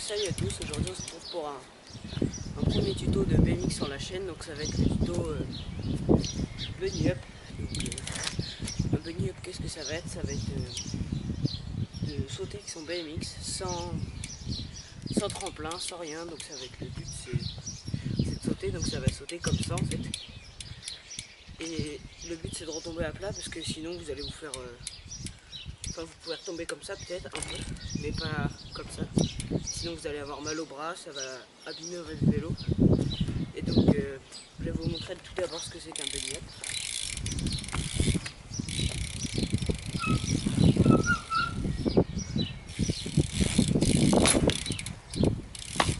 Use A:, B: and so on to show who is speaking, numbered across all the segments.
A: salut à tous, aujourd'hui on se retrouve pour un premier tuto de BMX sur la chaîne. Donc ça va être le tuto bunny up. Donc, un bunny up, qu'est-ce que ça va être? Ça va être de sauter avec son BMX sans tremplin, sans rien. Donc ça va être, le but c'est de sauter, donc ça va sauter comme ça en fait. Et le but c'est de retomber à plat parce que sinon vous allez vous faire... Enfin, vous pouvez retomber comme ça peut-être un peu, mais pas comme ça. Sinon vous allez avoir mal au bras, ça va abîmer votre vélo. Et donc je vais vous montrer tout d'abord ce que c'est qu'un bunny up.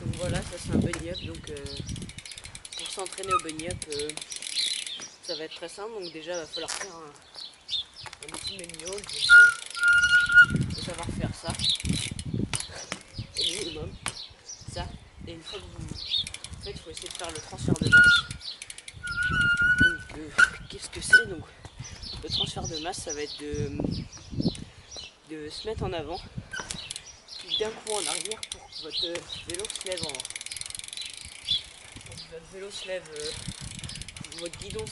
A: Donc voilà, ça c'est un bunny up. Donc pour s'entraîner au bunny up, ça va être très simple. Donc déjà il va falloir faire un petit manual. Il faut savoir faire ça au minimum, ça. Et une fois que vous... En fait, il faut essayer de faire le transfert de masse. Donc qu'est-ce que c'est? Donc le transfert de masse, ça va être de se mettre en avant, puis d'un coup en arrière pour que votre vélo se lève en... Pour que votre vélo se lève, votre guidon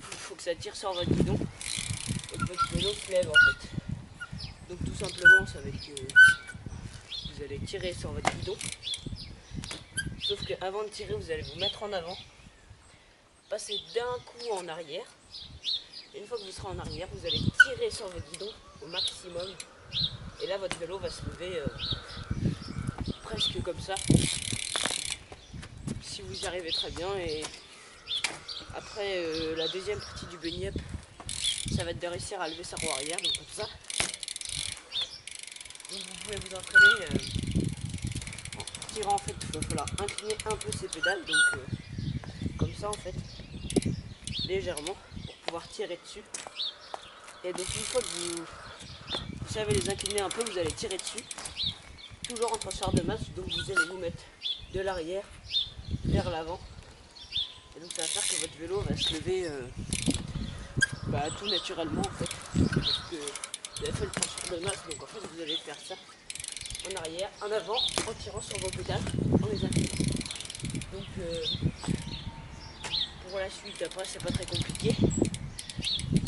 A: faut que ça tire sur votre guidon et que votre vélo se lève en fait. Donc tout simplement ça va être que vous allez tirer sur votre guidon, sauf qu'avant de tirer vous allez vous mettre en avant, passer d'un coup en arrière, et une fois que vous serez en arrière vous allez tirer sur votre guidon au maximum, et là votre vélo va se lever presque comme ça si vous y arrivez très bien. Et après la deuxième partie du bunny up, ça va être de réussir à lever sa roue arrière, donc comme ça. Donc vous pouvez vous entraîner en tirant en fait, il va falloir incliner un peu ses pédales, donc comme ça en fait, légèrement, pour pouvoir tirer dessus. Et donc une fois que vous savez les incliner un peu, vous allez tirer dessus, toujours en transfert de masse, donc vous allez vous mettre de l'arrière vers l'avant. Et donc ça va faire que votre vélo va se lever tout naturellement en fait, parce que vous avez fait le transfert de masse. Donc en fait vous allez faire ça en arrière, en avant, en tirant sur vos pédales, en les inclinant. Donc pour la suite, après c'est pas très compliqué,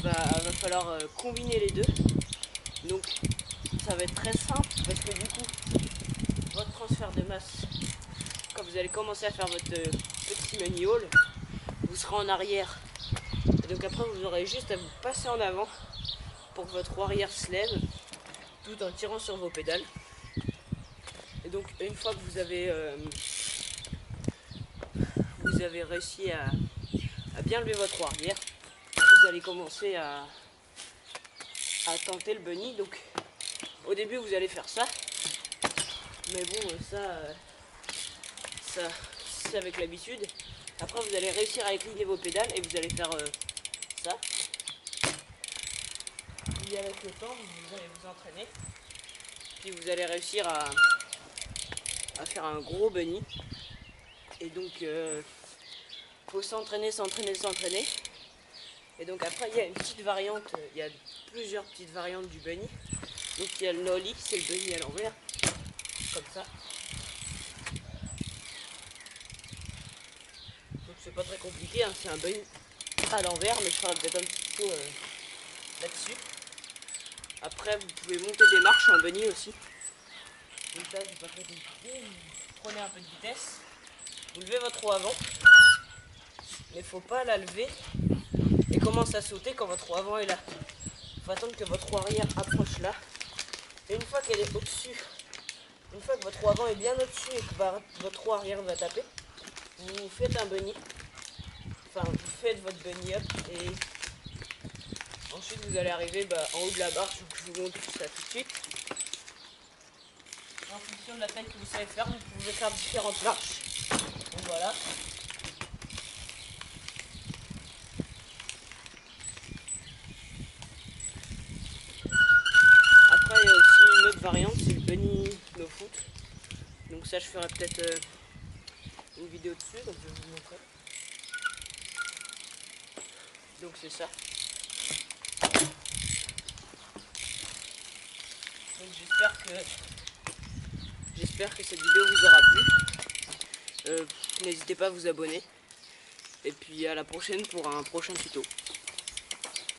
A: va falloir combiner les deux. Donc ça va être très simple parce que du coup votre transfert de masse, quand vous allez commencer à faire votre petit money haul, vous serez en arrière, et donc après vous aurez juste à vous passer en avant pour que votre roue arrière se lève tout en tirant sur vos pédales. Et donc une fois que vous avez réussi à bien lever votre roue arrière, vous allez commencer à tenter le bunny. Donc au début vous allez faire ça, mais bon ça c'est avec l'habitude. Après vous allez réussir à incliner vos pédales et vous allez faire ça. Et avec le temps vous allez vous entraîner, puis vous allez réussir à faire un gros bunny. Et donc faut s'entraîner. Et donc après il y a une petite variante, il y a plusieurs petites variantes du bunny. Donc il y a le nollie, c'est le bunny à l'envers, comme ça. Donc c'est pas très compliqué, hein, c'est un bunny à l'envers, mais je ferai peut-être un petit peu là-dessus. Après vous pouvez monter des marches en bunny aussi. Donc ça c'est pas très compliqué, vous prenez un peu de vitesse, vous levez votre roue avant, mais faut pas la lever et commence à sauter quand votre roue avant est là. Il faut attendre que votre roue arrière approche là. Et une fois qu'elle est au-dessus, une fois que votre roue avant est bien au-dessus et que votre roue arrière va taper, vous faites un bunny. Enfin, vous faites votre bunny up et ensuite vous allez arriver en haut de la barre. Je vous montre ça tout de suite. En fonction de la taille que vous savez faire, vous pouvez faire différentes marches. Donc voilà. Après, il y a aussi une autre variante, c'est le bunny no foot. Donc ça, je ferai peut-être une vidéo dessus, donc je vais vous montrer. Donc c'est ça. Donc J'espère que cette vidéo vous aura plu. N'hésitez pas à vous abonner. Et puis à la prochaine pour un prochain tuto.